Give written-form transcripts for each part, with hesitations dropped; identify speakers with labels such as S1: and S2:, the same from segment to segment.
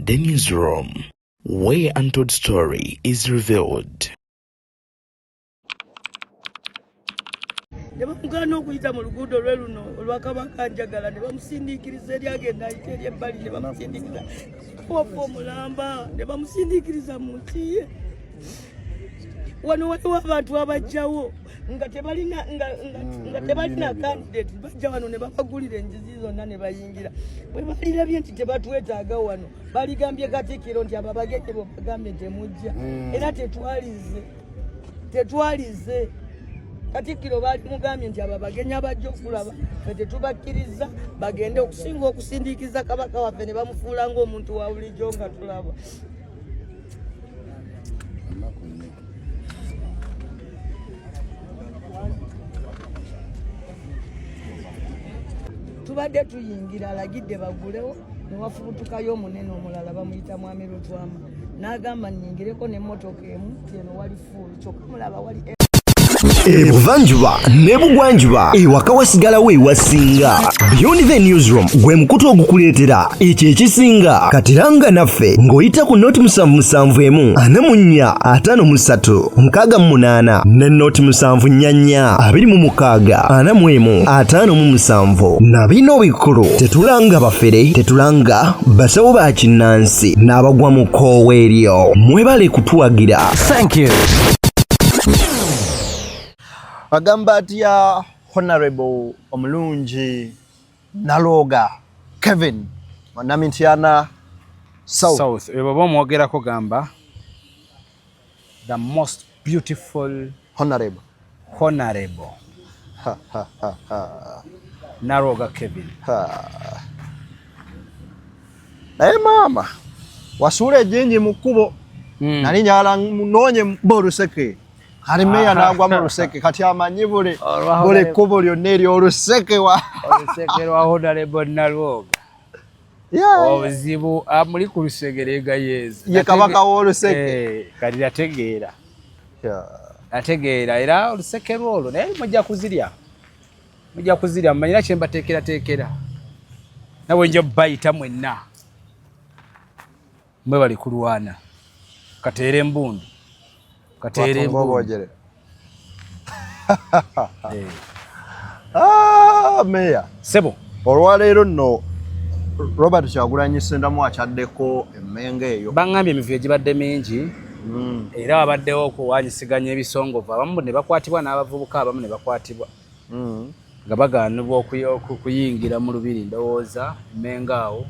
S1: The Newsroom, where untold story is revealed.
S2: Nebamugana okuyita mu luguudo lwe luno olwakabaka njagala ne bamusindiikiriza eri agenda ayita eri ebbali ne bamusindiikiriza wafa omulamba ne bamusindiikiriza mu nsi ye. Wano waliwo abantu abajjawo nga tebalina candidate bajja wano ne babagulira enjizi zonna ne bayingira. Bwe balirabye nti tebatwetaaga wano baligambye Katikkiro nti ababagenyi bagambye temujja era tetwalize Katikkiro balimugambye nti ababagenya bajja okulaba tetubakkiriza bagende okusinga okusindiikiza kabaka waffe ne bamufuula ng'omuntu wa bulijjo nga tulaba. Tubadde tuyingira alagidde bagulewo ne wafubutukayo omunene omulala bamuyita Mwami Lutwama n'agamba nnyingireko n'emmotoka emu eno wali fuulu kyokka mulaba wali
S3: Ebuvanjuba nebugwanjuba ewaka wasigalawo ewasinga. Beyond the Newsroom gwe mukutu ogukuleetera ekyo ekisinga katiranga naffe ng'oyita ku noti 771 44 53 ne noti 744 26 41 na bino bikulu tetulanga bafere tetulanga basawo ba kinnansi n'abagwa mu koowa eryo mwebale kutuwagira. Thank you.
S4: Agamba atya Honorable omulungi Naloga Kevin Wanamintiana South.
S5: Baba mwogerako gamba the most beautiful
S4: Honorable
S5: Naloga Kevin.
S4: Naye mama wasula ejjenje mu kkubo nali njala munonye boluseke kali meya nagwa mu luseke kati amanyi bule kkubo lyonna ery'oluseke wa
S5: Honorable Naloga. Obuzibu amuli ku lusegerega yeezi
S4: ye kabaka w'oluseke
S5: kati ategeera era oluseke lwolwo naye mujja kuzirya mumanyira kye mbateekera nawe nja bayita mwenna mwe bali kulwana kateere embundu
S4: meya
S5: sebo
S4: olwaleero nno Robert Kyagulanyi Ssendamu akyaddeko emmenge eyo
S5: baŋŋambye emivuyo gibadde mingi era wabaddewo okuwanyisiganya ebisongovu abamu ne bakwatibwa n'abavubuka abamu ne bakwatibwa nga bagaanibwa okuyingira mu lubiri ndowooza emmenga awo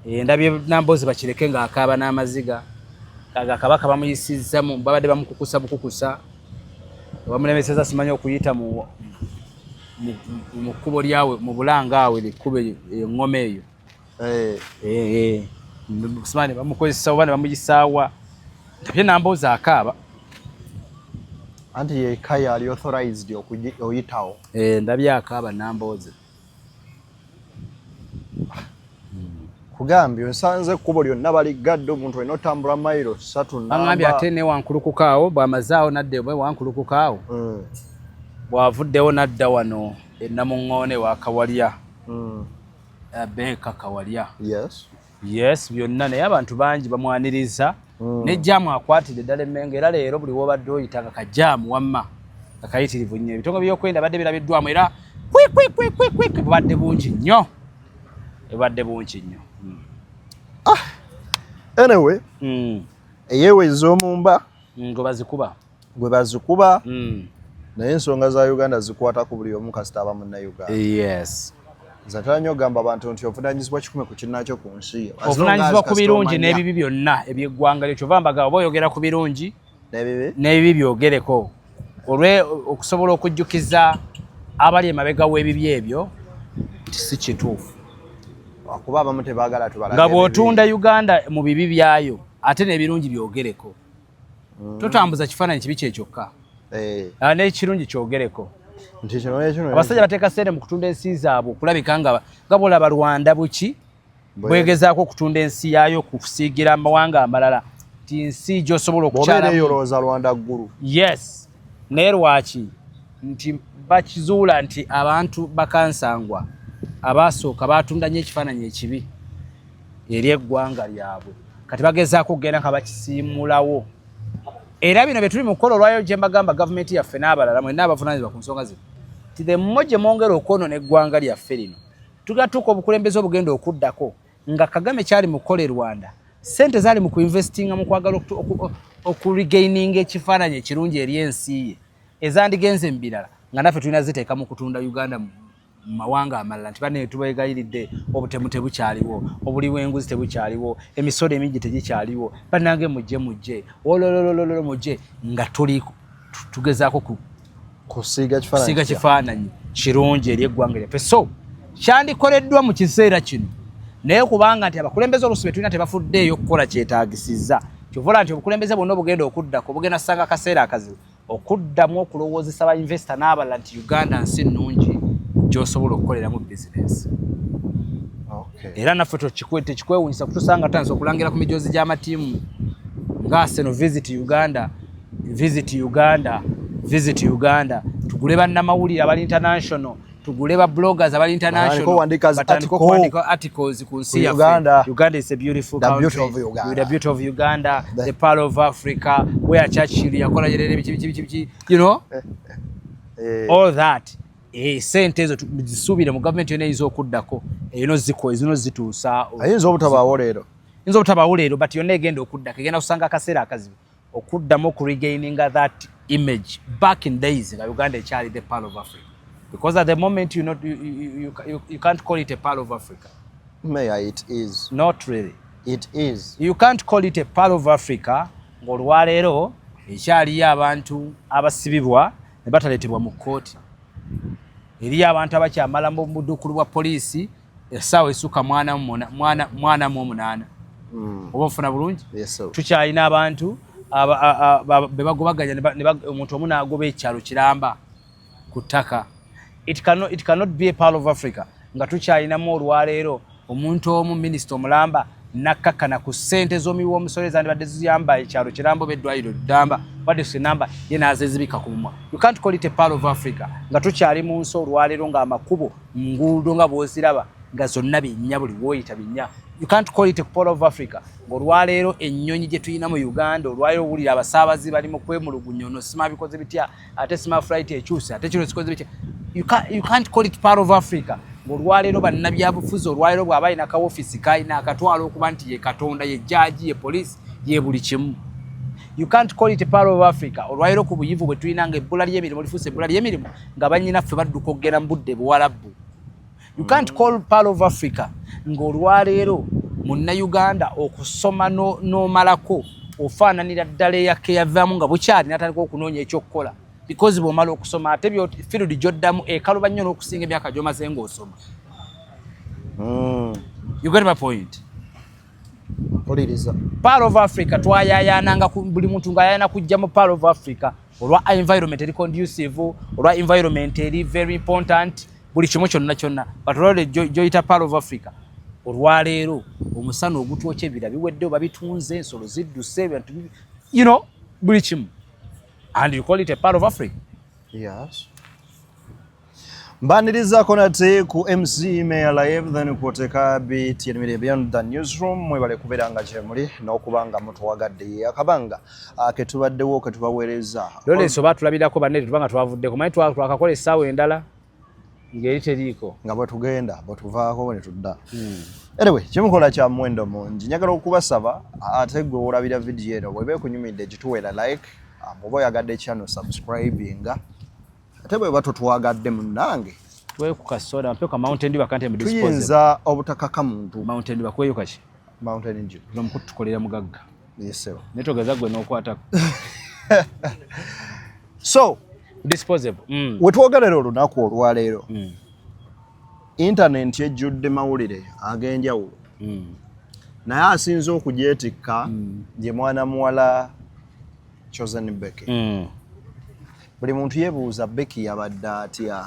S5: ndabye Namboozi bakireke ng'akaaba n'amaziga Kabaka bamuyisizzamu babadde bamukukusa bukukusa bamulemeseza simanyi okuyita mu kkubo lyawe mu bulanga awe likkubo eŋŋoma eyo simanyi bamukozesa oba ne bamuyisaawa ndabye Namboozi akaaba
S4: anti yekka yali authorized oyitawo
S5: ndabye akaaba Namboozi
S4: kugambye nsanze ekkubo lyonna baligadde omuntu olina otambula mayiro 3
S5: baŋŋambye ate ne wankulukukaawo bw'amazaawo nadda bwe wankulukukaawo bw'avuddewo nadda wano ennamuŋŋoone wa Kawalya Beeka Kawalya yes byonna naye abantu bangi bamwaniriza n'ejjaamu akwatidde ddala emmengo era leero buli wobadde oyita nga kajjaamu wamma akayitirivu nnyo ebitongole by'okwenda badde birabiddwamu era bubadde bungi nnyo
S4: anyway eyeeweza omumba gwe bazikuba naye ensonga za Uganda zikwata ku buli omu kasita aba munnayuganda.
S5: Yes.
S4: Zatala nnyo ogamba abantu nti ovunaanyizibwa kikumi ku kinnakyo ku nsi.
S5: Ovunaanyizibwa ku birungi n'ebibi byonna eby'eggwanga kyova mbaga oba oyogera ku birungi n'ebibi byogereko okusobola okujjukiza abali emabega w'ebibi ebyo nti si kituufu.
S4: Kuba abamu tebaagala tubalabe
S5: nga bw'otunda Uganda mu bibi byayo ate n'ebirungi byogereko totambuza kifaananyi kibi kye kyokka n'ekirungi kyogereko abasajja bateeka ssente mu kutunda ensi zaabwe okulabika nga bolaba Rwanda buki bwegezaako okutunda ensi yaayo okusiigira amawanga amalala ti nsi gy'osobola
S4: okukyalaolowooza Rwanda ggulu
S5: yes naye lwaki nti bakizuula nti abantu bakansangwa abaasooka baatunda nnyo ekifaananyi ekibi eri eggwanga lyabwe kati bagezaako okugenda nga bakisiimulawo era bino bye tuli mu kukola olwayo gye mbagamba gavumenti yaffe n'abalala mwenna abavunaanyizibwa ku nsonga zino ti the more gye mwongera okwonoona eggwanga lyaffe lino tugatuuka obukulembeze obugenda okuddako nga Kagame kyali mu kukola e Rwanda sente zaali mu kuinvestinga mu kwagala okuregaininga ekifaananyi ekirungi eri ensi ye ezandigenze mu birala nga naffe tulina ziteeka mu kutunda Uganda mu mawanga amalala nti bane tubegayiridde obutemu tebukyaliwo obuli bw'enguzi tebukyaliwo emisolo emingi tegikyaliwo bannange mujje ololololo mujje nga tuli tugezaako kusiiga kifaananyi kirungi eri eggwanga lyaffe so kyandikoleddwa mu kiseera kino naye kubanga nti abakulembeze olusibe tulina tebafuddeeyo okukola kyetaagisiza kyovola nti obukulembeze bwonna obugenda okuddako obugenda ssanga akaseera akazibu okuddamu okulowoozesa bainvesita n'abalala nti Uganda nsi nnungi gy'osobola okukoleramu bizinesi era naffe tekikwewunyisa kutusanga tutandise okulangira ku mijoozi gy'amatiimu nga Arsenal visit Uganda tugule bannamawulire abali international tugule ba bloggers abali international batandika okuwandika articles ku nsi yaffe Uganda is a beautiful country the beauty of Uganda the pearl of Africa where Churchill yakola yerere bichi you know all that sente ezo tuzisubire mu government yone izokuddako zino zituusa
S4: ayinza
S5: obutabaawo leero but yone egenda okuddako egenda kusanga akaseera akazibu okuddamu okuregaining that image back in days nga Uganda ekyali the pearl of Africa because at the moment you can't call it a pearl of Africa.
S4: It is
S5: not really.
S4: It is.
S5: You can't call it a pearl of Africa ng'olwaleero ekyaliyo abantu abasibibwa ne bataleetebwa mu kkooti eriyo abantu abakyamala mu buddukulu bwa poliisi essaawa esukka mwana mu 8 oba nfuna bulungi tukyalina abantu be bagobaganya omuntu omu n'agoba ekyalo kiramba ku ttaka it cannot be a pearl of Africa nga tukyalinamu olwaleero omuntu omu minisita omulamba nakkakana ku ssente z'omiwa omusolo ezandibadde ziyamba ekyalo kirambo beddwaliro ddamba wadde sinamba ye n'azezibika ku mumwa you can't call it a pearl of Africa nga tukyali mu nsi olwaleero ng'amakubo nguudo nga bw'oziraba nga zonna binnya buli w'oyita binnya you can't call it a pearl of Africa ng'olwaleero ennyonyi gye tulina mu Uganda olwaleero owulira abasaabazi bali mu kwemulugunya ono sima bikoze bitya ate sima flight ekyuse ate kino kikoze bitya you can't call it pearl of Africa ng'olwaleero bannabyabufuzi olwaleero bw'aba alina kawofiisi kayina akatwala okuba nti ye katonda ye jjaaji ye poliisi ye buli kimu you can't call it a pearl of Africa olwaleero ku buyivu bwe tulina nga ebbula ly'emirimu lifuuse ebbula ly'emirimu nga bannyinaffe badduka okugenda mu budde buwalabbu you can't call pearl of Africa ng'olwaleero munnayuganda okusoma n'omalako ofaananira ddala eyake yavaamu nga bukyali n'atandika okunoonya ekyokukola because bw'omala okusoma ate field gy'oddamu ekaluba nnyo n'okusinga emyaka gy'omaze ng'osoma you get my point pearl of Africa twayayaananga buli muntu ng'ayayaana kujja mu pearl of Africa olwa environment eri conducive olwa environment eri very important buli kimu kyonna but olwaleero gyoyita pearl of Africa olwaleero omusana ogutwokya ebira biwedde oba bitunze ensolo zidduse you know buli kimu and you call it a pearl of Africa.
S4: Yes. Mbanirizaako nate ku MC Mayor Live then kwoteka bit yemirire beyond the newsroom mwebale kubeeranga gye muli n'okubanga mutuwagadde akabanga ketubaddewo ketubaweereza
S5: lole so batulabirako banne tubanga twavuddeko manyi twakakola essaawa endala ngeri teriiko
S4: nga bwe tugenda bwe tuvaako ne tudda anyway kyemukola kya muwendo mungi njagala okubasaba ate gwe olabira vidiyo eno bweba ekunyumidde gituweera like bw'oba oyagadde channel subscribinga ate bwe batotwagadde munnange
S5: tuweyo ku kasoda mpeka mountain dew akante mu disposable
S4: tuyinza obutakaka muntu
S5: mountain dew akweyo kaki
S4: mountain dew
S5: n'omukutu tukolera mugagga
S4: yesewa
S5: netogeza gwe n'okwatako
S4: so
S5: disposable
S4: wetwogerera olunaku olwaleero internet ejjudde mawulire ag'enjawulo naye asinze okugyetikka gye mwana muwala Chosen Becky. Buli muntu yebuuza Becky yabadde atya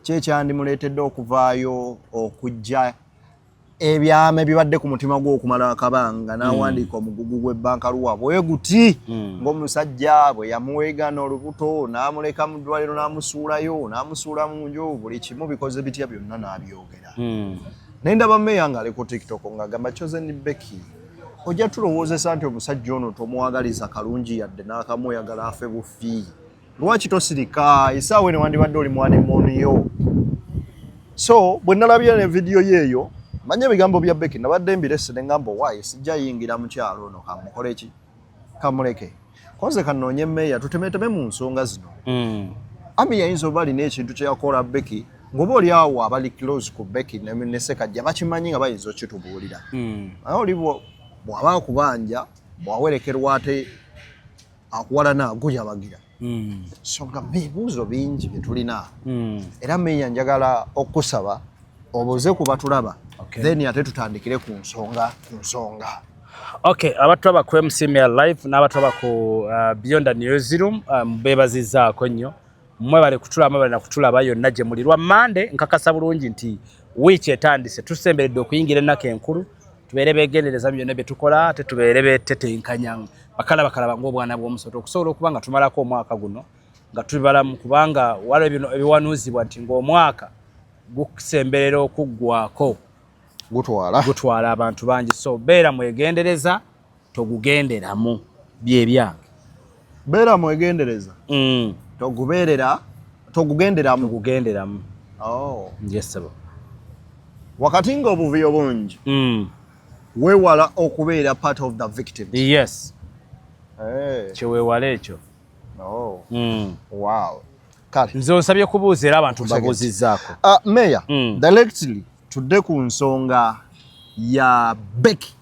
S4: kyekyandimuleetedde okuvaayo okujja ebyama ebibadde ku mutima gwe okumala akabanga n'awandiika omugugu gw'ebbanka luwa bwe guti ng'omusajja bwe yamuweegana olubuto n'amuleka mu ddwaliro n'amusuulayo n'amusuula mu nju buli kimu bikoze bitya byonna n'abyogera Nenda bameya nga ali ku TikTok ng'agamba Chosen Becky ojja tulowoozesa nti omusajja ono tomwagaliza kalungi yadde n'akamweyagala afe bufi. Lwaki tosirika esaawa ne wandibadde oli mwana emmoniyo. So bwe nalabye ne vidiyo yeeyo manye ebigambo bya Becky nabadde mbirese ne ngamba waaye sijja yingira mu kyalo ono kamukole ki kamuleke. Koze kanoonye emmeeya tutemeteme mu nsonga zino. Ami yayinza oba alina ekintu kye yakola Becky ngoba oli awo abali close ku Becky ne Ssekajja bakimanyi nga bayinza okitubuulira. Naye oli bw'aba akubanja bw'awerekerwa ate akuwalana aguyabagira. So nga bibuuzo bingi bye tulina. Era meeya njagala okusaba obuze ku batulaba. Then ate tutandikire ku nsonga.
S5: Okay, abatulaba ku MC Live n'abatulaba ku Beyond the Newsroom bebazizaako nnyo. Mmwe bali kutulaba bali nakutulaba yonna gye muli. Lwa Monday nkakasa bulungi nti wiiki etandise tusemberedde okuyingira ennako enkulu tubeere beegendereza byonna bye tukola ate tubeere beetetenkanya bakalaba ng'obwana bw'omusoto okusobola okuba nga tumalako omwaka guno nga tubalamu kubanga waliwo bino ebiwanuuzibwa nti ng'omwaka gusemberera okuggwako gutwala abantu bangi. So beera mwegendereza togugenderamu byebyange.
S4: Beera mwegendereza togugenderamu. Oh.
S5: Yes, sir.
S4: Wakati ng'obuvuyo bungi weewala okubeera part of the victims.
S5: Yes.
S4: Kyeweewala
S5: ekyo.
S4: Oh. Wow. Kale
S5: nze onsabye kubuuza era abantu babuuzizzaako.
S4: Mayor, directly tudde ku nsonga ya Becky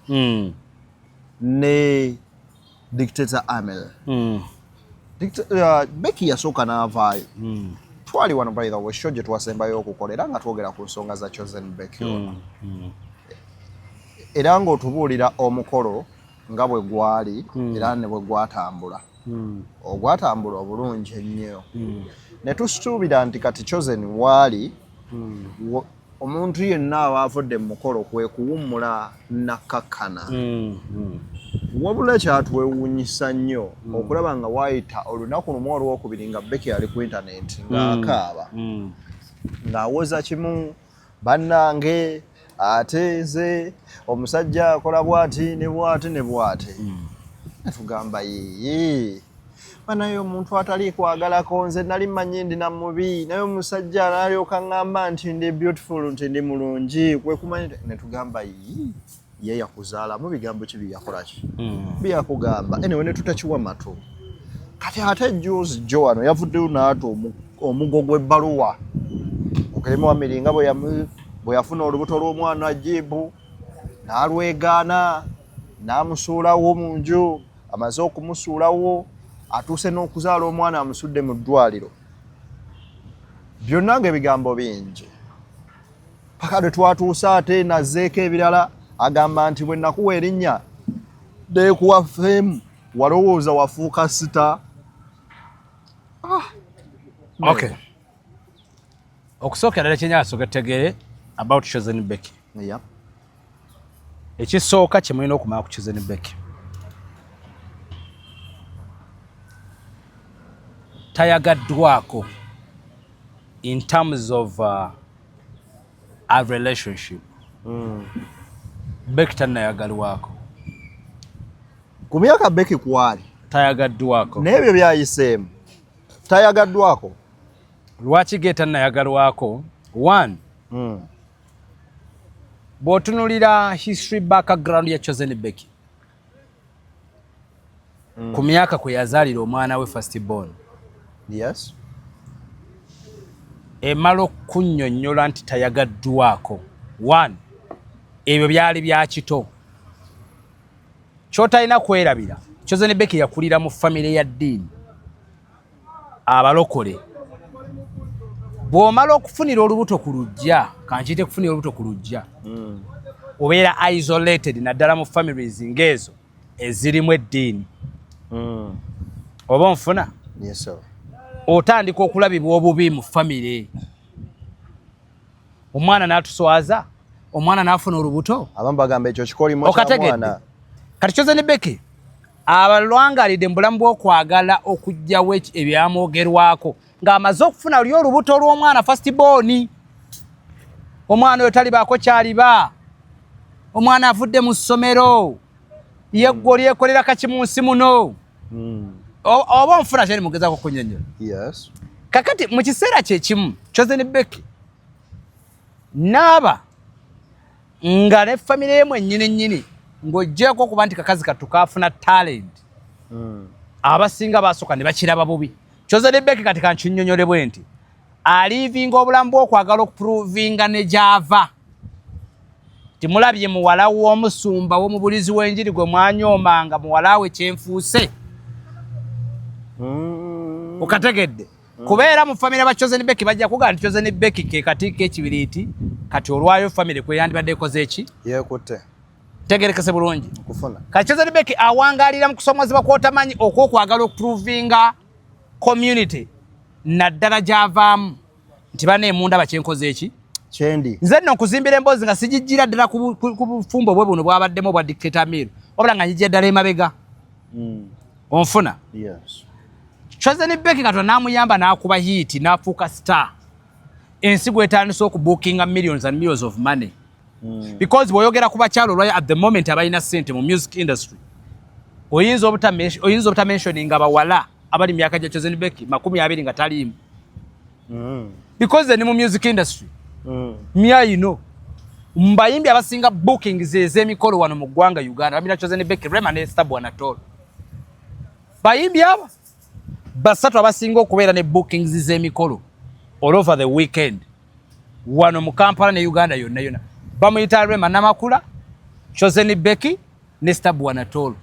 S4: ne Dictator Amel. Becky yasooka n'avaayo. Twali wano by the way show gye twasembayo okukolera nga twogera ku nsonga za Chosen Becky ono. Era ng'otubuulira omukolo nga bwe gwali era ne bwe gwatambula. Ogwatambula obulungi ennyo. Ne tusuubira nti kati Chosen waali omuntu yenna aba avudde mu mukolo kwe kuwummula nakkakkana. Wabula kyatwewuunyisa nnyo okulaba nga waayita olunaku lumu olwokubiri nga Becky ali ku intaneti ng'akaaba ng'awoza kimu bannange ate nze omusajja akola bw'ati ne bw'ati ne bw'ati. Netugamba yeye naye omuntu atali kwagalako nze nali mmanyi ndi na mubi naye omusajja n'alyoka ng'amba nti ndi beautiful nti ndi mulungi kwe kumanya. Netugamba ye yakuzaalamu bigambo ki byakola ki byakugamba anyway ne tutakiwa matu. Kati ate Jules Jo wano yavuddeyo n'ata omugo gw'ebbaluwa okelema wa miringa bwe yafuna olubuto lw'omwana ajibu n'alwegaana n'amusuulawo mu nju amaze okumusuulawo atuuse n'okuzaala omwana amusudde mu ddwaliro. Byonna ng'ebigambo bingi paka lwe twatuuse ate nazzeeko ebirala agamba nti bwe nakuwa erinnya deekuwa femu walowooza wafuuka sita.
S5: Okay. Okusookera ddala kyenyasooka tegeere about Chosen Becky.
S4: Yep.
S5: Ekisooka kye mulina okumanya ku Chosen Becky tayagaddwako in terms of a relationship. Becky tannayagalwako.
S4: Ku myaka Becky kwali
S5: tayagaddwako.
S4: N'ebyo byayiseemu tayagaddwako.
S5: Lwaki ge tannayagalwako? One, bw'otunulira history background ya Chosen Becky ku myaka kwe yazaalira omwana we first born.
S4: Yes.
S5: Emala okunnyonnyola nti tayagaddwako. One, ebyo byali bya kito. Ky'otalina kwerabira, Chosen Becky yakulira mu famire ya ddiini abalokole. Bw'omala okufunira olubuto ku lujja, kankiyite kufunira olubuto ku lujja, obeera isolated naddala mu families ng'ezo ezirimu eddiini. Oba onfuna?
S4: Yes, sir.
S5: Otandika okulabibwa obubi mu famire. Omwana n'atuswaza, omwana n'afuna olubuto.
S4: Abamu bagamba ekyo kikolimo kya mwana.
S5: Kati Chosen Becky abalwangalidde mu bulamu bw'okwagala okugyawo ebyamwogerwako ng'amaze okufuna oli olubuto lw'omwana first born. omwana oyo talibaako kyaliba omwana avudde mu ssomero yeggoli ekolera kaki mu nsi muno oba onfuna kyali mugezaako kunnyonnyola kakati mu kiseera kyekimu Chosen Becky naaba nga ne famire yemu ennyini ng'oggyeko okuba nti kakazi kattu kaafuna talent abasinga basooka ne bakiraba bubi Chosen Becky kati kankinnyonnyole bwe nti aliivinga obulamu bw'okwagala okupuruvinga ne gy'ava timulabye muwala w'omusumba w'omubulizi w'enjiri gwe mwanyoomanga muwala we kyenfuuse okategedde kubeera mu famire ba Chosen Becky bajja kugaa nti Chosen Becky ke katiiko ekibiriiti kati olwayo famire kwe yandibadde ekoze eki
S4: yeekutte
S5: tegerekese bulungi
S4: kufuna
S5: kati Chosen Becky awangaalira mu kusoomozebwa kw'otamanyi okw'okwagala okupuruvinga community naddala gy'avaamu nti baneemunda bakyenkoze eki
S4: kyendi
S5: nze nno okuzimbira emboozi nga sigijjira ddala ku bufumbo bwe buno bwabaddemu obwa Dictator Mill wabula nga njijja ddala emabega onfuna Chosen Becky Katonda n'amuyamba n'akuba hiiti n'afuuka star ensi gwetandisa okubookinga millions and millions of money because bw'oyogera ku bakyalo olwayo at the moment abalina ssente mu music industry oyinza obutamentioninga bawala abali myaka gya Chosen Becky 20 nga taliimu because ni mu music industry myayino mbayimbi abasinga bookings ez'emikolo wano mu ggwanga Uganda babina Chosen Becky Rema ne Star Bwanatolo bayimbi aba basatu abasinga okubeera ne bookings z'emikolo all over the weekend wano mu Kampala ne Uganda yonna bamuyita Rema Namakula Chosen Becky ne Star Bwanatolo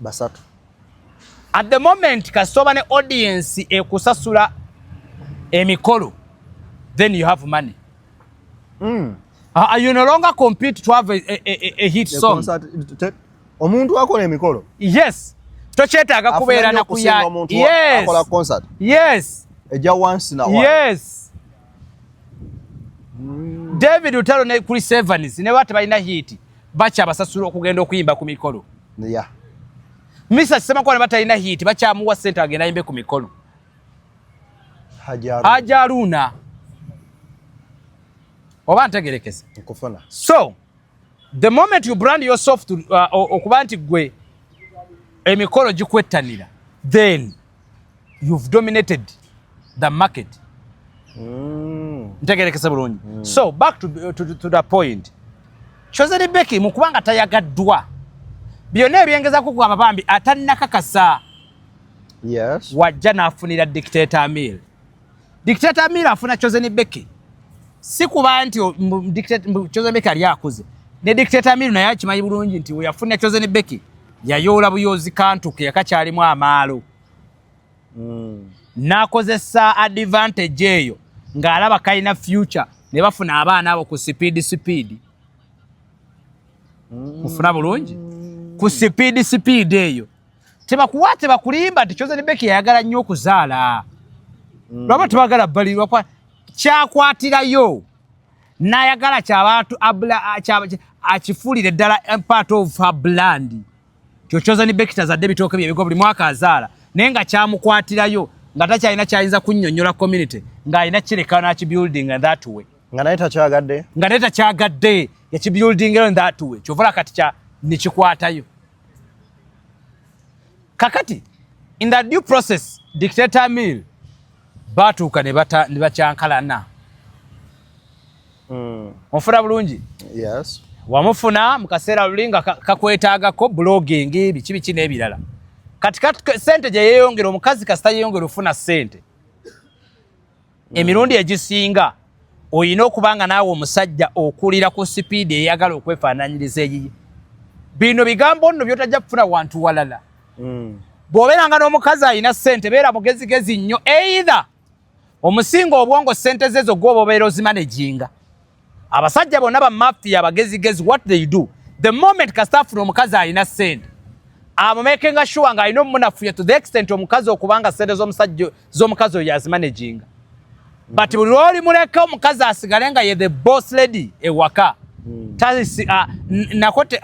S4: basatu
S5: at the moment kasoba ne audience ekusasula emikolo then you have money you no longer compete to have a hit song
S4: omuntu akola emikolo
S5: yes tokyetaaga kubeera na kuya
S4: akola concert ejja once na one
S5: David Utalo ne kuli Sevens ne watu balina hit bacha basasula okugenda okuyimba ku mikolo Misa sema kwa batalina hit bacha amuwa center agenda yimbe ku mikolo Hajaruna oba ntegerekese
S4: nkufuna
S5: so the moment you brand yourself to okuba nti gwe emikolo gikwettanira then you've dominated the market ntegerekese bulungi so back to the point Chosen Becky mukubanga tayagaddwa byonna ebyengeza kugwa bambi atannakakasa wajja n'afunira Dictator Mill afuna Chosen Becky si kuba nti Chosen Becky ali akuze ne Dictator Mill naye akimanyi bulungi nti yafuna Chosen Becky yayoola buyozi kantuke yakakyalimu amaalo n'akozesa advantage eyo ng'alaba kalina future ne bafuna abaana abo ku speed kufuna bulungi ku speed eyo tebakuwate bakulimba nti Chosen Becky yayagala nnyo okuzaala lwaba tebagala balirwa kwa kyakwatirayo n'ayagala ky'abantu akifulire ddala part of her brand Chosen Becky tazadde bitooke bye bigo buli mwaka azaala naye nga kyamukwatirayo nga takyalina kyayinza kunnyonnyola community ng'alina kireka n'akibuilding in that way
S4: nga naye takyagadde yakibuilding in
S5: that way kyovala kati nekikwatayo kakati in the due process Dictator Mill batuuka ne bakyankalana onfuna bulungi wamufuna mu kaseera lulinga kakwetaagako blogging biki n'ebirala kati sente gye yeeyongera omukazi kasita yeeyongera ofuna sente emirundi egisinga oyina okubanga naawe omusajja okulira ku sipiidi eyagala okwefaananyiriza eyiye bino bigambo nno byotajja kufuna wantu walala bw'obeeranga n'omukazi alina sente beera mugezigezi nnyo either omusinga obwongo sente zezo gw'oba obeera ozimanaginga abasajja bonna bamafia abagezigezi what they do the moment kasita afuna omukazi alina sente amumakinga sure nga alina omunafuya to the extent omukazi okubanga sente z'omukazi oyo yazimanaginga but buli lwoli muleka omukazi asigale nga ye the boss lady ewaka nakote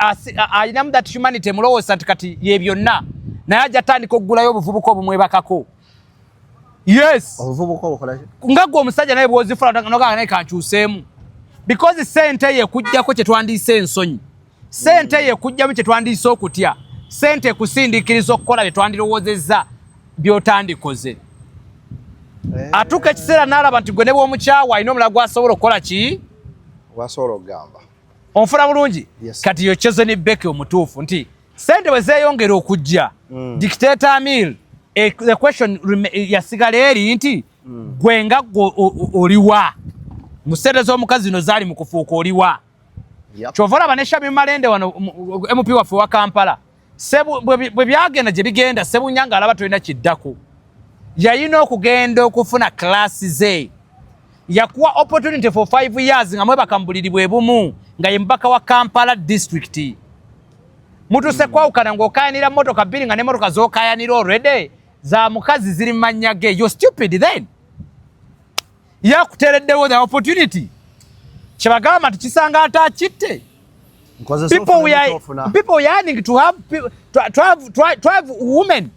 S5: alinamu that humanity emulowooza nti kati ye byonna naye ajja tandika okugulayo obuvubuka obumwebakako Yes.
S4: Obuvubuka obukola ki?
S5: Ngaggo omusajja naye bwozifula noga naye kankyuseemu. Because sente ye kujjako kye twandiise ensonyi. Sente ye kujjamu kye twandiise okutya. Sente kusindiikiriza okukola bye twandirowoozezza by'otandikoze. Atuuka ekiseera n'alaba nti gwe ne bw'omukyawa alina omulago asobola okukola ki?
S4: Wasobola okugamba.
S5: Onfuna bulungi?
S4: Yes.
S5: Kati yo Chosen Becky omutuufu nti sente bwe zeeyongera okujja. Dictator meal. The question yasigala eri nti gwe nga oliwa. Mu ssente z'omukazi zino zaali mu kufuuka oliwa. Kyova olaba ne Shami Malende wano MP waffe wa Kampala. Bwe byagenda gye bigenda Ssebunya alaba tolina kiddako. Yayina okugenda okufuna klasi ze. Yakuwa opportunity for 5 years nga mwebaka mu buliri bwe bumu nga ye mubaka wa Kampala district. Mutuse kwawukana ng'okayanira mmotoka bbiri nga n'emmotoka z'okayanira already za mukazi ziri mu mannya ge. You're stupid then. Yakuteereddewo the opportunity. Kyebagamba nti kisanga atakitte. People are yearning to have women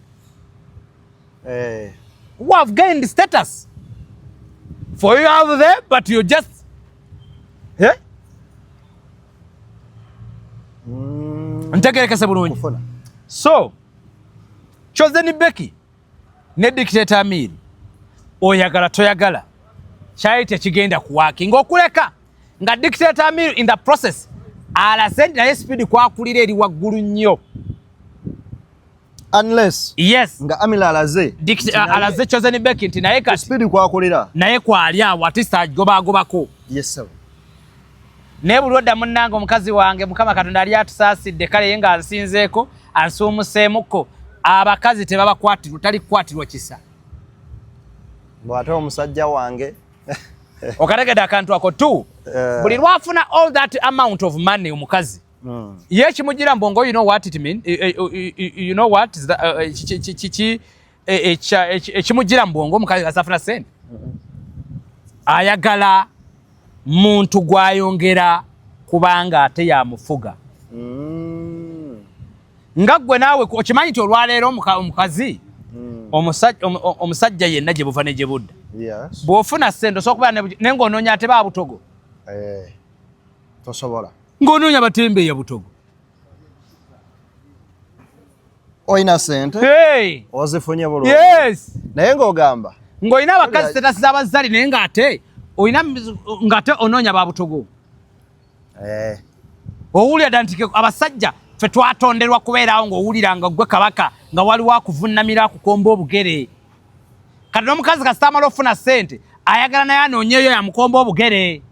S5: who have gained status. For you out there, but you just ntegerekese bulungi. So Chosen Becky ne Dictator meal oyagala toyagala kyali tekigenda kuwakinga okuleka nga Dictator meal in the process alasendi naye speed kwakulira eri waggulu nnyo.
S4: Unless
S5: yes
S4: nga Amila
S5: alaze Chosen Becky nti naye kati
S4: speed kwakulira
S5: naye kwali awo atista agobagobako.
S4: Yes sir.
S5: Ne bulodda munnange omukazi wange Mukama Katonda ali atusaasidde kale yenga ansinzeeko ansuumuseemuko abakazi tebabakwatirwa tali kukwatirwa kisa.
S4: Bw'ate omusajja wange
S5: okategedde akantu ako tu buli lwafuna all that amount of money omukazi ye kimugira mbongo you know what it mean you know what is that ekimugira mbongo omukazi asafuna sente ayagala muntu gwayongera kubanga ate yamufuga nga gwe naawe okimanyi nti olwaleero omukazi omusajja yenna gye buva ne gye budda. Bw'ofuna ssente osobola okubeera naye ng'onoonya ate ba butogo.
S4: Tosobola.
S5: Ng'onoonya batembeeya butogo.
S4: Oyina ssente? Ozifunye bulungi.
S5: Yes.
S4: Naye ng'ogamba.
S5: Ng'olina abakazi sitaasi z'abazzali naye ng'ate oyina ng'ate onoonya ba butogo. Owulira ddala nti abasajja ffe twatonderwa kubeerawo ng'owulira nga gwe kabaka nga waliwo akuvunnamira akukomba obugere. Kati n'omukazi kasita amala ofuna ssente ayagala naye anoonyeeyo yamukomba obugere.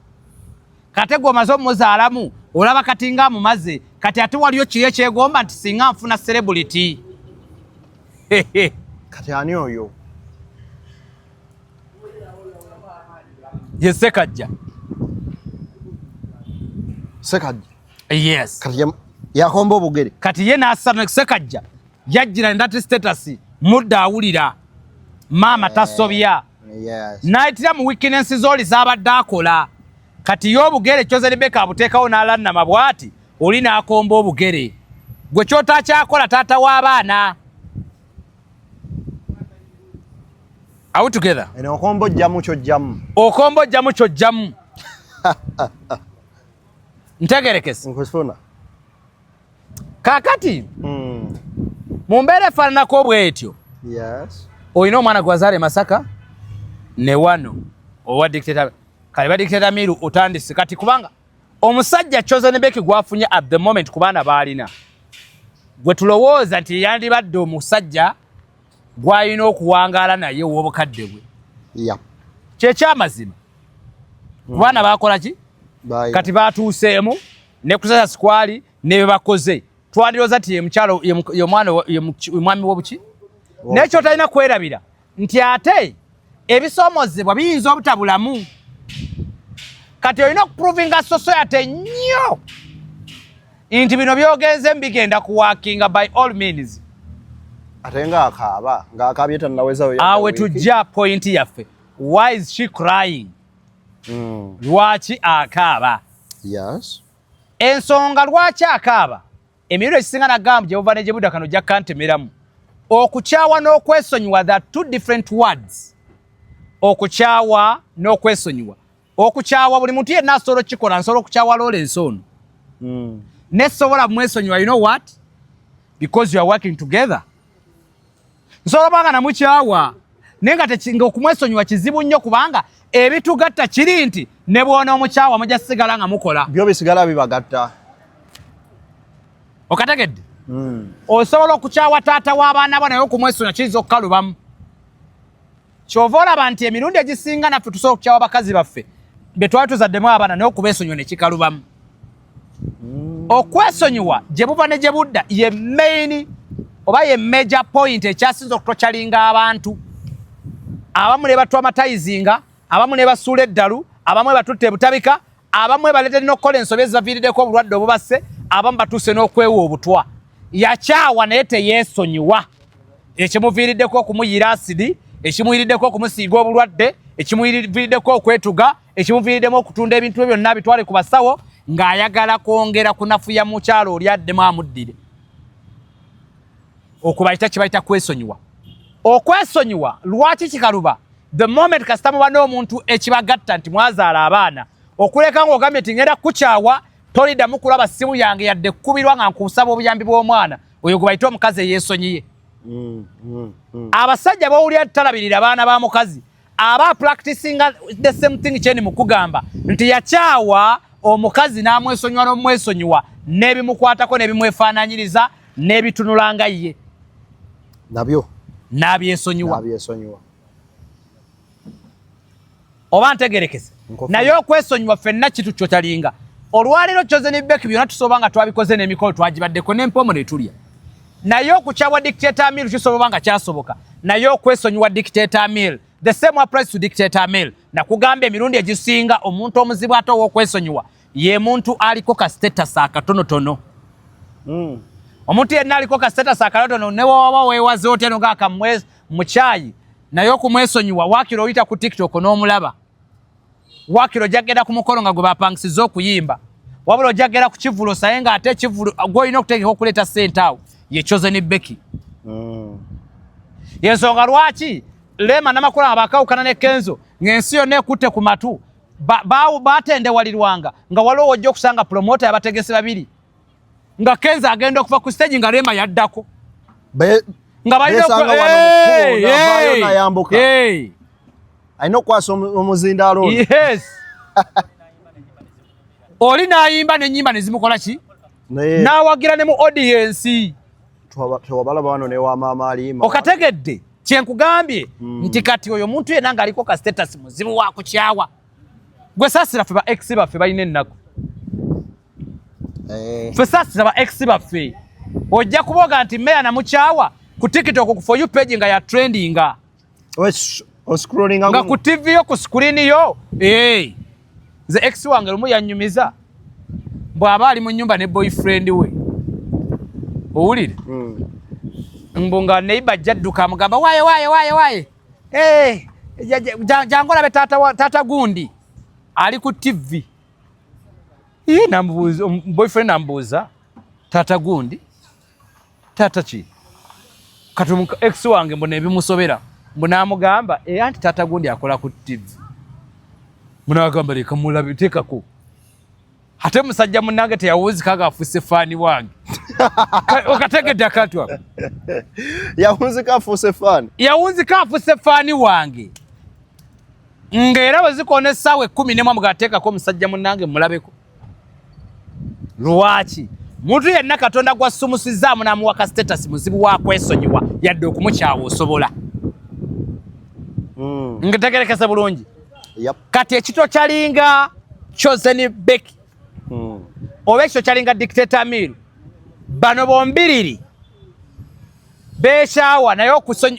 S5: Kati gwe omaze omumuzaalamu olaba kati nga amumaze kati ate waliyo kiri ekyegomba nti singa nfuna celebrity.
S4: Kati ani oyo?
S5: Ye Sekajja.
S4: Sekajja?
S5: Yes.
S4: Kati yakomba obugere.
S5: Kati ye n'asana Sekajja yajjira ndati status mudda awulira maama tasobya. N'ayitira mu weakness z'oli z'abadde akola. Kati y'obugere Chosen Becky abuteekawo n'alannama bw'ati oli n'akomba obugere. Gwe ky'otakyakola taata w'abaana. Are we together?
S4: Eno okomba ojjamu ky'ojjamu.
S5: Okomba ojjamu ky'ojjamu. Ntegerekese.
S4: Nkufuna.
S5: Kaakati mu mbeera efaananako bw'etyo.
S4: Yes.
S5: Oyina omwana gwazaale Masaka ne wano owa Dictator kale ba Dictator miru otandise kati kubanga omusajja Chosen Becky gwafunye at the moment kubaana baalina gwe tulowooza nti yandibadde omusajja gwayina okuwangaala naye w'obukadde bwe. Kyekyamazima kubaana baakola ki kati baatuuseemu ne kusasa sikwali ne bye bakoze twandirooza nti ye mukyalo ye mwana ye mwami w'obuki n'ekyo talina kwerabira nti ate ebisoomozebwa biyinza obutabulamu. Kati olina okuprovinga society nnyo nti bino byogenze mbigenda kuwakinga by all means.
S4: Ate ng'akaaba ng'akaabye tannawezayo.
S5: Awe tujja point yaffe. Why is she crying? Lwaki akaaba?
S4: Yes.
S5: Ensonga lwaki akaaba emirundi ekisinga nagamba gye buva ne gye budda kano ojja kantemeramu okukyawa n'okwesonyiwa that two different words. okukyawa n'okwesonyiwa. Okukyawa buli muntu yenna asobola okukikola, nsobola okukyawa Lawrence ono. Nesobola mwesonyiwa, you know what? Because you are working together. Nsobola banga namukyawa naye nga tekinga okumwesonyiwa kizibu nnyo kubanga ebitugatta kiri nti ne bwona omukyawa mujja sigala nga mukola.
S4: Byo bisigala bibagatta.
S5: Okategedde? Osobola okukyawa taata w'abaana bo naye okumwesonyiwa kiyinza okukalubamu. Kyova olaba nti emirundi egisinga naffe tusobola okukyawa bakazi baffe be twali tuzaddemu abaana naye okubeesonyiwa ne kikalubamu. Okwesonyiwa gye buva ne gye budda ye main oba ye major point ekyasinza okutokyalinga abantu. Abamu ne batwamatizinga, abamu ne basuula eddalu, abamu batutte butabika, abamu baleetera n'okukola ensobi ezibaviiriddeko obulwadde obubasse, abamu batuuse n'okwewa obutwa. Yakyawa naye teyeesonyiwa. Ekimuviiriddeko okumuyiira asidi, ekimuviiriddeko okumusiiga obulwadde, ekimuviiriddeko okwetuga, ekimuviiriddemu okutunda ebintu bye byonna bitwale ku basawo ng'ayagala kwongera kunafuya mukyalo oli addemu amuddire. Okubayita kibayita kwesonyiwa. Okwesonyiwa lwaki kikaluba? The moment kasita muba n'omuntu ekibagatta nti mwazaala abaana, okuleka ng'ogambye nti ngenda kukyawa toliddamu kulaba ssimu yange yadde kkubirwa nga nkusaba obuyambi bw'omwana, oyo gwe bayita omukazi eyeesonyiye. Abasajja bawulira talabirira abaana ba mukazi aba practicinga the same thing kyeni mukugamba nti yakyawa omukazi n'amwesonyiwa n'omwesonyiwa n'ebimukwatako n'ebimwefaananyiriza n'ebitunulanga ye
S4: nabyo
S5: n'abyesonyiwa. Oba ntegerekese naye okwesonyiwa ffenna kitu kyotalinga. Olwaliro Chosen Becky byonna tusobola nga twabikoze n'emikolo twagibaddeko n'empomo ne tulya. Naye okukyawa Dictator Mill kisobola nga kyasoboka. Naye okwesonyiwa Dictator Mill, the same applies to Dictator Mill. Nakugambye emirundi egisinga omuntu omuzibu ate ow'okwesonyiwa ye muntu aliko ka status akatonotono. Omuntu yenna aliko ka status akatonotono ne waba weewaze otya no ng'aka mu kyayi naye okumwesonyiwa waakiro oyita ku TikTok n'omulaba. Waakiro jagenda ku mukolo nga gwe bapangisiza okuyimba. Wabula ojagera ku kivulo saye nga ate kivulo gw'olina okuteekeka okuleeta ssente awo ye Chosen Becky. Yensonga lwaki Lema n'amakulu abakawukana ne Kenzo ng'ensi yonna ekutte ku matu baatendewalirwanga nga waliwo ojja okusanga promoter yabategese babiri nga Kenzo agenda okuva ku stage nga Lema yaddako nga
S4: yambuka alina okwasa omuzindaalo.
S5: Yes. Oli n'ayimba n'ennyimba ne zimukola ki? N'awagira ne mu audience.
S4: Tewabalaba wano ne wa maama alima.
S5: Okategedde kyenkugambye nti kati oyo omuntu yenna ng'aliko ka status muzibu wa kukyawa. Gwe saasira ffe ba ex baffe balina ennaku. Ffe saasira ba ex baffe. Ojja kuboga nti Meya namukyawa ku TikTok ku For You page nga ya trendinga.
S4: Oscrollinga
S5: nga ku TV yo ku screen yo. Ze ex wange lumu yanyumiza. Bw'aba ali mu nnyumba ne boyfriend we. Owulire? Mbunga neighbor jadduka amugamba waye. Jangola be tata gundi. Ali ku TV. Nambuza boyfriend nambuza tata gundi. Tata ki? Kati ex wange mbona ebimusobera. Mbona amugamba anti tata gundi akola ku TV. Mbona agamba leka mulabitekako. Ate musajja munnange teyawuzikaga afuse fani wange. Okategedde akatwa.
S4: Yawunzika afuse fani.
S5: Yawunzika afuse fani wange. Ngera wezikone essaawa 11 mugateekako musajja munnange mulabeko. Lwaki? Muntu yenna Katonda gwassumusizaamu n'amuwa ka status muzibu wa kwesonyiwa yadde okumukyawa osobola. Ngitegerekese bulungi. Kati ekito kyalinga Chosen Becky. Oba ekito kyalinga Dictator Mill. Bano bombiriri beekyawa naye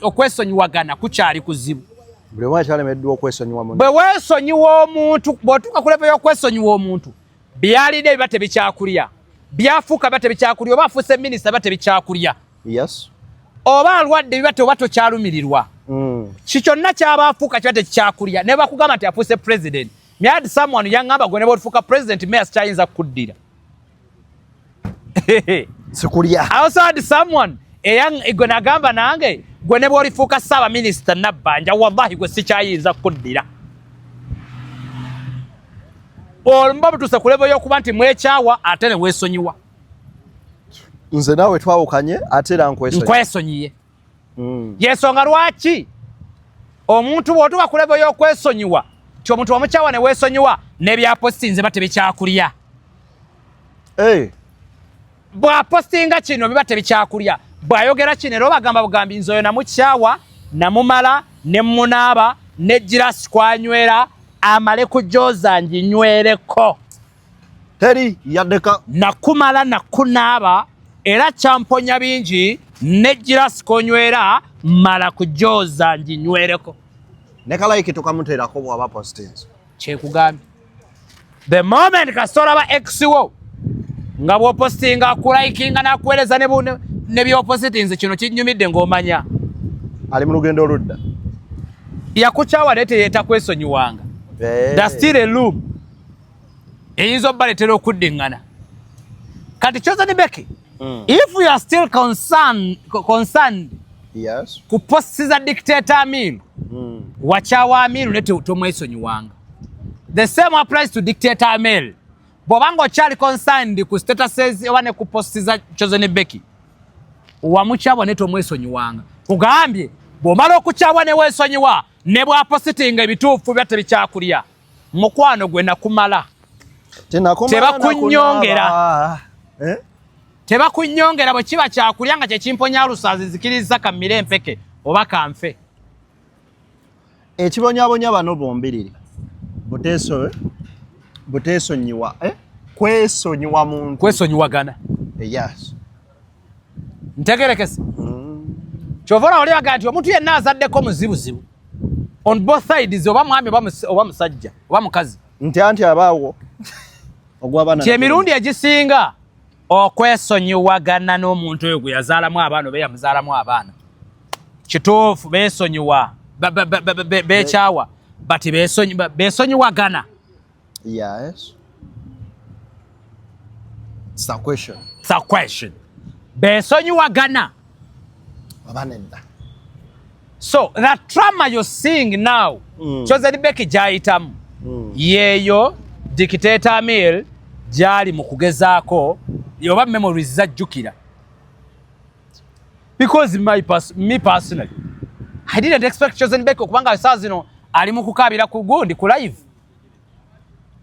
S5: okwesonyiwagana kukyali kuzibu.
S4: Buli omu akyalemeddwa okwesonyiwa munne.
S5: Bwe weesonyiwa omuntu bw'otuuka ku level y'okwesonyiwa omuntu byalidde biba tebikyakulya. Byafuuka biba tebikyakulya oba afuuse minisita biba tebikyakulya.
S4: Yes.
S5: Oba alwadde biba oba tokyalumirirwa. Kikyonna kyaba afuuka kiba tekikyakulya ne bakugamba nti afuuse president. Me had someone yangamba gwe ne bw'otufuuka president Meya sikyayinza kukuddira.
S4: Sikulya.
S5: I also had someone gwe nagamba nange gwe ne bw'olifuuka Ssaabaminisita Nabbanja wallahi gwe sikyayinza kuddira. Olumba butuuse ku level y'okuba nti mwekyawa ate ne weesonyiwa.
S4: Nze naawe twawukanye ate era
S5: nkwesonyiye. Yensonga lwaki omuntu bw'otuuka ku level y'okwesonyiwa ti omuntu omukyawa ne weesonyiwa n'ebyapostinze ba tebikyakulya. Bw'apostinga kino biba tebikyakulya. Bw'ayogera kino era obagamba bugambi nze oyo namukyawa namumala ne munaaba ne girasi kwanywera amale ku Chosen nywereko.
S4: Teri yaddeka
S5: nakumala nakunaaba era kyamponya bingi ne girasi konywera mala ku Chosen nywereko.
S4: Ne kalayike tukamuteerako bw'aba postings.
S5: Kyekugambye. The moment kastora ba exiwo nga bw'opostinga akulayikinga n'akuweereza ne by'opositings kino kinnyumidde ng'omanya.
S4: Ali mu lugendo oludda.
S5: Yakukyawa naye teyeeta kwesonyiwanga. That's still a loop. Eyinza obbaletera okuddiŋŋana. Kati Chosen Becky, if we are still concerned
S4: yes,
S5: ku posti za Dictator Amiru, wakyawa Amiru ne tomwesonyiwanga. The same applies to Dictator Amiru. Bw'obanga okyali concerned ku statuses oba ne ku posti za Chosen Becky, wamukyabwa ne tomwesonyiwanga. Kugambye bw'omala okukyabwa ne weesonyiwa ne bw'apositinga ebituufu bya tebikyakulya, mukwano gwe nakumala. Tebakunnyongera. Tebakunnyongera bwe kiba kyakulya nga kyekimponya lusaazi zikiriza kammire empeke oba kanfe.
S4: Ekibonyabonya bano bombiriri. Buteesonyiwa. Kwesonyiwa muntu.
S5: Kwesonyiwagana.
S4: Yes.
S5: Ntegerekese. Kyova oli agamba nti omuntu yenna azaddeko muzibuzibu. On both sides oba mwami oba musajja oba mukazi.
S4: Nti abaawo.
S5: Ogwabana. Emirundi egisinga okwesonyiwagana n'omuntu oyo gwe yazaalamu abaana oba yamuzaalamu abaana. Kituufu beesonyiwa. Beekyawa. But beesonyiwagana.
S4: Yes. It's a question.
S5: It's a question. Beesonyiwagana.
S4: Abanenda.
S5: So that trauma you're seeing now, Chosen Becky gyayitamu, yeeyo Dictator Amiru gyali mu kugezaako oba memories zajjukira. Because me personally, I didn't expect Chosen Becky okubanga saa zino ali mu kukaabira ku gundi ku live.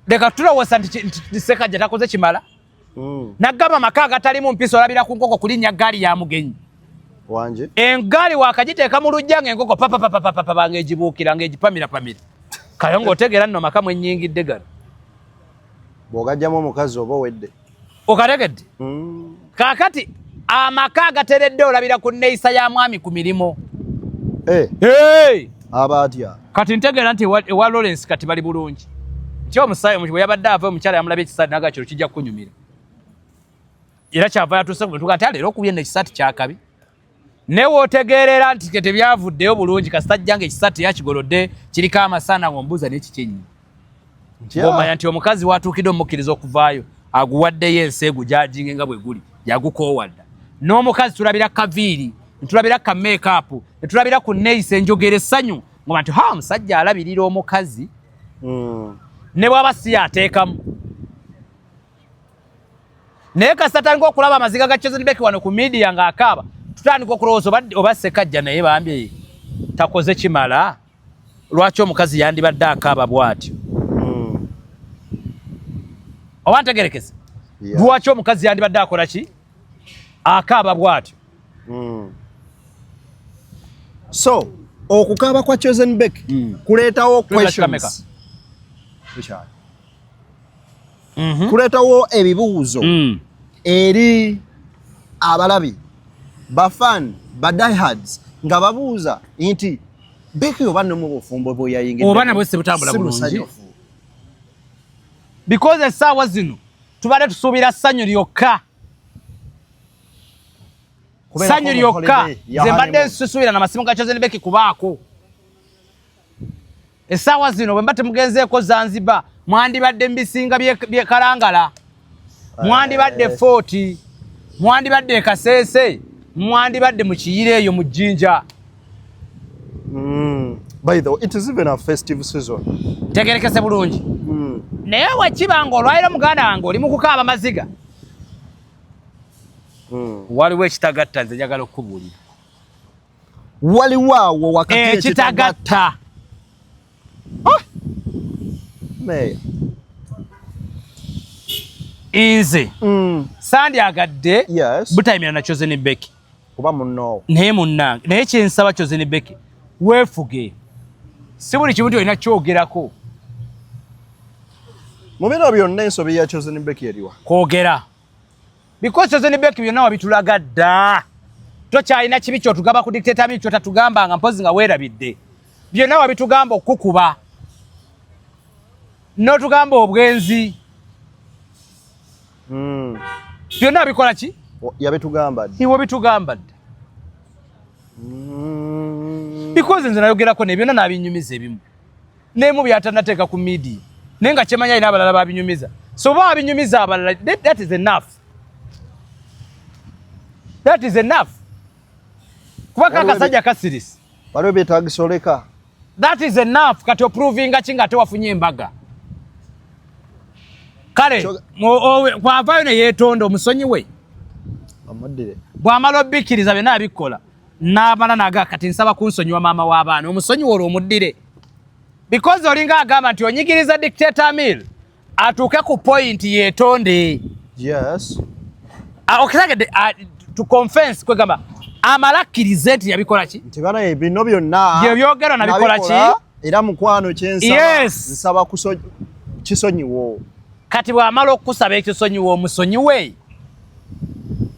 S5: Leka tulowooza nti Sekajja takoze kimala. Naggamba amaka agatalimu mpisa olabira ku nkoko kulinnya ggaali ya mugenyi.
S4: Wanje.
S5: Engaali wakagiteeka mu lujja ng'enkoko papa ng'egibuukira ng'egipamira. Kayongo otegeera nno maka mwennyingidde gano.
S4: Bw'ogajjamu omukazi oba owedde.
S5: Okategedde? Kaakati amaka agateredde olabira ku nneeyisa ya mwami ku mirimu.
S4: Aba atya.
S5: Kati ntegeera nti ewa Lawrence kati bali bulungi. Nti omusaayi bwe yabadde ava omukyala yamulabye ekisaati naga kiro kijja kunyumira. Era kyava yatuuse ku bintu kati leero okubye n'ekisaati kyakabi. Ne wootegeerera nti tebyavuddeyo bulungi kasita nga ekisaati yakigolodde kiriko amasana ng'ombuuza n'ekikinyi. Omanya nti omukazi watuukidde omukkiriza okuvaayo aguwaddeyo enseegu gy'ajinge nga bwe guli yagukoowadda. N'omukazi tulabira kaviiri, ntulabira ka make-up, netulabira ku neeyisa enjogera essanyu ng'oba nti omusajja alabirira omukazi ne bw'aba si yateekamu. Naye kasita atandika okulaba amaziga ga Chosen Becky wano ku media ng'akaaba, tutandika okulowooza oba Sekajja naye bambye takoze kimala. Lwaki omukazi yandibadde akaaba bw'atyo? Oba ntegerekese? Lwaki omukazi yandibadde akola ki? Akaaba bw'atyo.
S4: So, okukaaba kwa Chosen Becky kuleetawo questions. Kuleetawo ebibuuzo eri abalabi, bafan, badiehards nga babuuza nti Becky oba ne mu bufumbo bwe yayingidde
S5: oba nabwe se butambula bulungi. Because essaawa zino tubadde tusuubira ssanyu lyokka. Ssanyu lyokka nze mbadde nsusuubira n'amasimu ga Chosen Becky kubaako. Essaawa zino bwe mba temugenzeeko Zanzibar mwandibadde mbisinga bye Kalangala, mwandibadde Fort, mwandibadde Kaseese, mwandibadde mu Kiyira eyo mu Jjinja.
S4: By the way, it is even a festive season.
S5: Tegerekese bulungi. Naye wakibanga olwaira muganda wange oli mu kukaaba maziga. Waliwo ekitagatta nze njagala okubuulira.
S4: Waliwo awo wakati
S5: ekitagatta.
S4: Meya.
S5: Nze. Sandyagadde.
S4: Yes.
S5: Butayimira na Chosen Becky.
S4: Kuba munno.
S5: Naye munnange. Naye kyensaba Chosen Becky. Weefuge. Si buli kimu olina kyogerako.
S4: Mu bino byonna ensobi ya Chosen Becky eriwa.
S5: Kwogera. Because Chosen Becky byonna wabitulaga dda. Tokyalina kibi kyotugamba ku Dictator mi kyotatugamba nga mpozi nga weerabidde. Byonna wabitugamba okukuba. N'otugamba obwenzi. Byonna bikola ki?
S4: Yabitugamba dda.
S5: Iwe bitugamba dda. Because nze nayogerako ne byonna n'abinyumiza ebimu. N'emu byatanateeka ku media. Naye nga kyemanya alina abalala babinyumiza. So ba abinyumiza abalala, that is enough. That is enough. Kuba kakasajja kasirisi.
S4: Waliwo byetaagisa oleka.
S5: That is enough. Kati oprovinga ki nga tewafunye embaga. Kale, kwavaayo ne yeetonda omusonyi we.
S4: Amaddire.
S5: Bw'amala obbikiriza byonna abikola. N'amala naga kati nsaba kunsonyiwa maama w'abaana. Omusonyi olwo omuddire. Because olinga agamba nti onyigiriza Dictator Mill atuuke ku point yeetonde.
S4: Yes.
S5: Okisagede to confess kwegamba amalakkirize nti yabikola ki?
S4: Nti bana ebino byonna
S5: byogera nabikola ki?
S4: Era mukwano kyensaba.
S5: Yes.
S4: Nsaba kisonyiwo.
S5: Kati bw'amala okusaba ekisonyiwo omusonyiwe.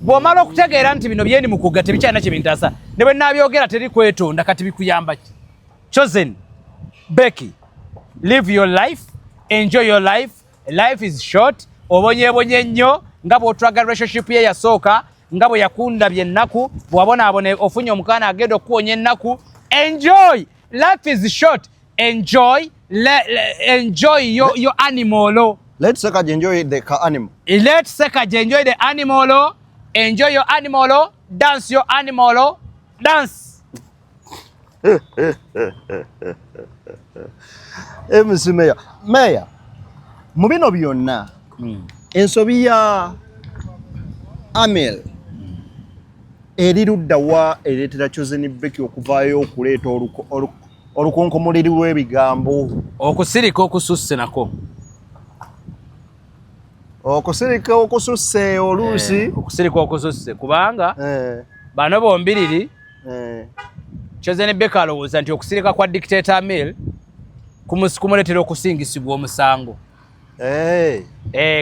S5: Bw'omala okutegeera nti bino byendi mukuga tebikyalina kye bintaasa. Ne bwe naabyogera teri kwetonda kati bikuyamba ki? Chosen Becky, live your life, enjoy your life. Life is short. Obonye nnyo nga bw'otulaga relationship ye yasooka nga bwe yakundabye ennaku bw'abonaabona ofunye omukaana agenda okuwonya ennaku. Enjoy. Life is short. Enjoy. Enjoy your animal.
S4: Let's enjoy the animal.
S5: Let's enjoy the animal. Enjoy your animal. Dance your animal. Dance.
S4: MC Meya. Meya. Mu bino byonna. Ensobi ya Amel. Erirudda wa ereetera Chosen Becky okuvaayo okuleeta olukonkomuliri lw'ebigambo.
S5: Okusirika okususse nako.
S4: Okusirika okususse oluusi.
S5: Okusirika okususse kubanga bano bombiriri Chosen Becky alowooza nti okusirika kwa Dictator Mill kumuleetera okusingisibwa omusango.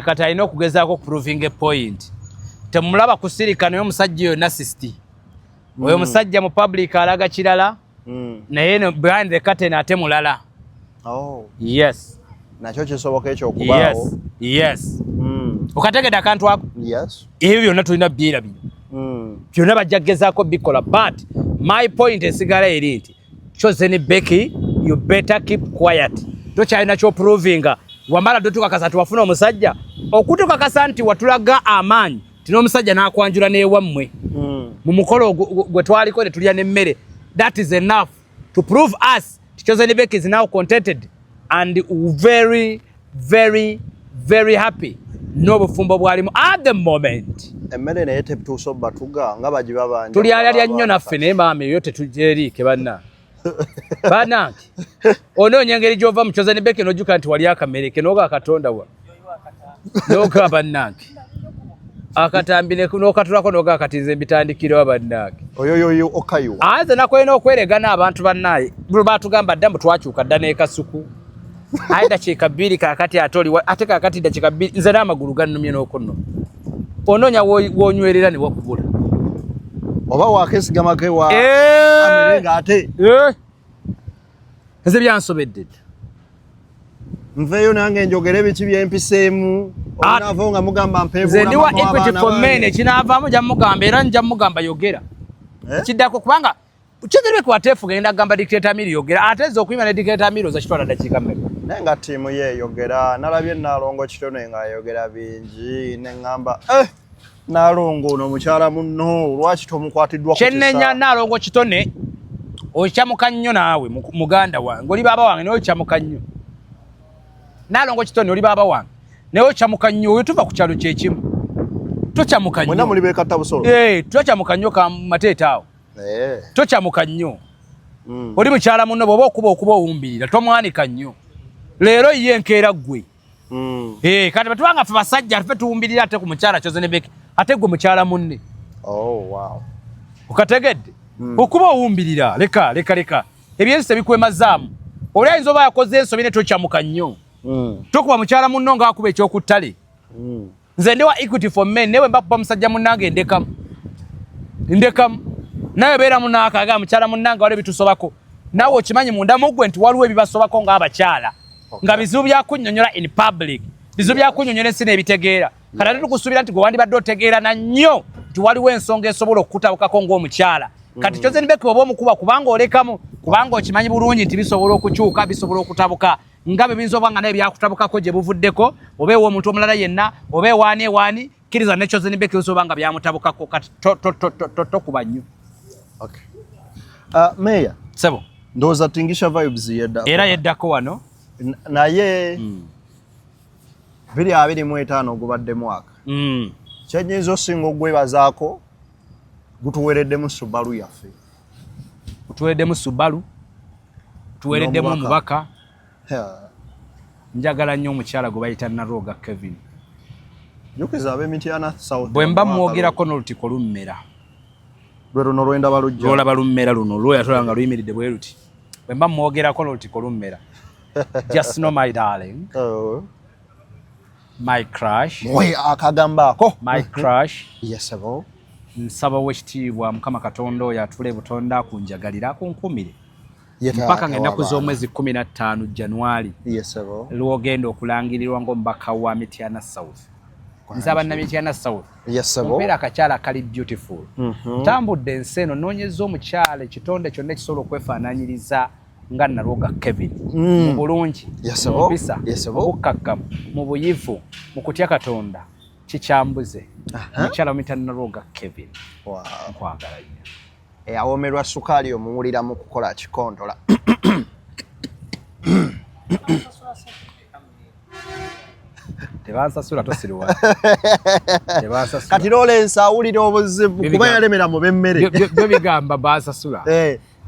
S5: Kati alina okugezaako proving a point. Temulaba kusirika naye omusajja oyo narcissist. Oyo omusajja mu public alaga kirala. Naye behind the curtain ate mulala. Yes.
S4: Nakyo kisoboka ekyo okubaawo.
S5: Yes. Okategedde akantu ako?
S4: Yes.
S5: Ebyo byonna tulina byerabye. Byonna bajja kugezaako bikola. But my point esigala eri nti Chosen Becky, you better keep quiet. Tokyalina kyoprovinga. Wamala dotukakasa nti wafuna omusajja. Okutukakasa nti watulaga amaanyi. Tino omusajja n'akwanjula n'ewammwe. Mu mukolo gwe twaliko ne tulya n'emmere. That is enough to prove us Chosen Becky is now contented and very, very, very happy. N'obufumbo bwalimu at the moment.
S4: Emmere naye tetuuso batuga nga bagiba banja.
S5: Tulyalya nnyo naffe naye maama eyo tetugyeriike banna. Banange. Onoonya engeri gy'ova mu Chosen Becky n'ojjuka nti wali akamereke n'oga Katonda wa. N'oga bannange. Akatambi n'okatulako n'oga akatiza ebitandikiro bannange.
S4: Oyoyoyo okayo.
S5: Nze nakwena okwerega n'abantu bannaye. Batugamba dda twakyuka dda n'ekasuku. Ayi dakiika bbiri kaakati ate kaakati dakiika bbiri nze n'amagulu gannumye n'okunno. Onoonya w'onywerera ne wakubula.
S4: Oba wakeesigamako ewa Amerika ate.
S5: Nze byansobedde.
S4: Nveeyo nange njogera ebiki byempiseemu. Onaavaawo nga mugamba mpeebuula
S5: nze ndiwa Equity for Men ekinaavaamu nja mugamba era nja mugamba yogera. Kiddako kubanga Chosen Becky wateefuga ngenda kugamba Dictator Mill yogera ate nze okuyima ne Dictator Mill ozakitwala dakiika mmeka.
S4: Naye nga ttiimu ye yogera nalabye Naalongo Kitone nga yogera bingi ne ŋŋamba Naalongo ono mukyala munno lwaki tomukwatiddwa ku kisa.
S5: Kyennenya Naalongo Kitone Ochamuka nnyo naawe muganda wange oli baba wange naye ochamuka nnyo. Nalongo kitoni oli baba wange naye ochamuka nnyo oyo tuva ku kyalo kyekimu. Tochamuka nnyo.
S4: Mwena muli beekata busolo.
S5: Tochamuka nnyo ka mateeta awo. Tochamuka nnyo. Oli mukyala munno bw'oba okuba owumbirira tomwanika nnyo. Leero ye enkeera ggwe. Kati batubanga ffe basajja ffe tuwumbirira ate ku mukyala Chosen Becky ate gwe mukyala munne. Okategedde? Okuba owumbirira leka ebyensi bikwemazaamu. Oli ayinza oba yakoze ensobi ne tochamuka nnyo. Tokuba mukyala munno ng'akuba ekyokuttale. Nze ndi wa Equity for Men newe mbakuba musajja munnange ndekamu. Naye beera munaakaga mukyala munnange wale bitusobako. Naawe okimanyi munda mugwe nti waliwo ebibasobako ng'abakyala. Nga bizibu bya kunnyonnyola in public. Bizibu bya kunnyonnyola ensi n'ebitegeera. Kati ate tukusuubira nti gwe wandibadde otegeera na nnyo nti waliwo ensonga esobola okukutabukako ng'omukyala. Kati Chosen Becky oba omukuba kubanga olekamu kubanga okimanyi bulungi nti bisobola okukyuka bisobola okutabuka. Nga bwe binza obanga naye byakutabukako gye buvuddeko oba ewomuntu omulala yenna oba ewaani kkiriza ne Chosen Becky osobanga byamutabukako kati tokuba nnyo.
S4: Meya
S5: sebo
S4: ndowooza tingisha vibes yedda
S5: era yeddako wano
S4: naye 2025 ogubadde mwaka kyenyiza osinga ogwebazaako gutuwereddemu Subaru yaffe
S5: gutuwereddemu Subaru tuwereddemu omubaka njagala nnyo omukyala gwe bayita Naroga Kevin
S4: jukiza ab'Emityana South
S5: bwe mba mwogerako n'olutiko lummera
S4: lwe luno lwenda balujja
S5: lwolaba lummera luno lweyatolanga nga luyimiridde bwe luti bwe mba mwogerako n'olutiko lummera just know my darling my crush
S4: we akagambaako
S5: my crush
S4: yes abo
S5: nsaba wekitiibwa Mukama Katonda oyo atule butonda kunjagalira akunkumire mpaka ng'ennaku z'omwezi 15 January lwogenda okulangirirwa ng'omubaka wa Mityana South nsaba na Mityana South mpeera akakyala kali beautiful ntambudde ensi eno noonyeza omukyala ekitonde kyonna ekisobola okwefaanaanyiriza nga Naroga Kevin mu bulungi mu mpisa obukkakkamu mu buyivu mu kutya Katonda kikyambuze omukyala omuyita Naroga Kevin nkwagala nnyo
S4: eyawomerwa sukaali omuwulira mu kukola kikondola
S5: tebansasula tosirwa tebansasula
S4: kati Lawrence awulira obuzibu kuba yalemera mu b'emmere
S5: byo bigamba bansasula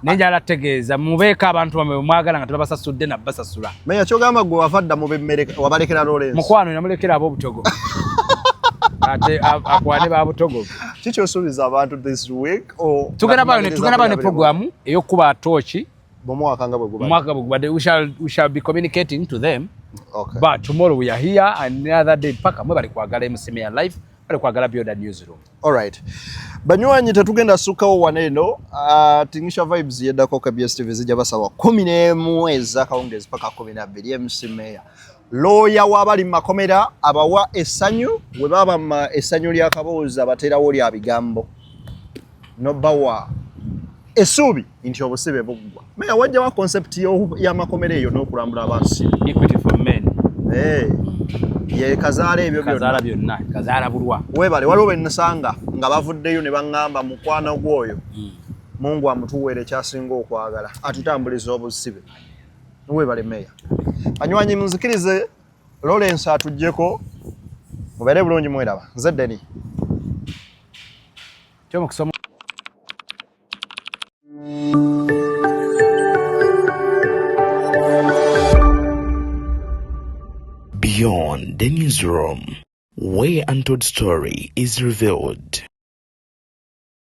S5: nenjala tegeeza mubeeko abantu bamwe mwagala nga tebabasasudde nabbasasula
S4: meya kyogamba gwe wavadda mu b'emmere wabalekera Lawrence
S5: mukwano namulekera ab'obutogo ate akwane babutogo
S4: kiki osuubiza abantu this week
S5: tugenda bayo ne programu ey'okuba atooki
S4: bomwaka nga bwe gubadde
S5: mwaka bwe gubadde we shall be communicating to them but tomorrow we are here and another day paka mwe bali kwagala MCM ya live bali kwagala Bioda Newsroom.
S4: Alright banywanyi tetugenda sukawo waneno tingisha vibes yeddako ka BSTV zijja basaba 11 ezakawungezi paka 12 MCM ya lawyer wabali makomera abawa essanyu we baba essanyu lya kabooza abaterawo lya bigambo no bawa esubi nti obusibe buggwa meya wajja wa concept ya makomera eyo n'okulambula abansi
S5: Equity for Men
S4: ye kazaala ebyo
S5: byonna kazaala bulwa
S4: webale waliwo bennasanga nga bavuddeyo ne baŋŋamba mukwano gwoyo Mungu amutuweere kyasinga okwagala atutambuliza obusibe webale meya banywanyi munzikirize Lawrence atujjeko mubeere bulungi mweraba nze Deni
S1: Beyond the newsroom, where untold story is revealed.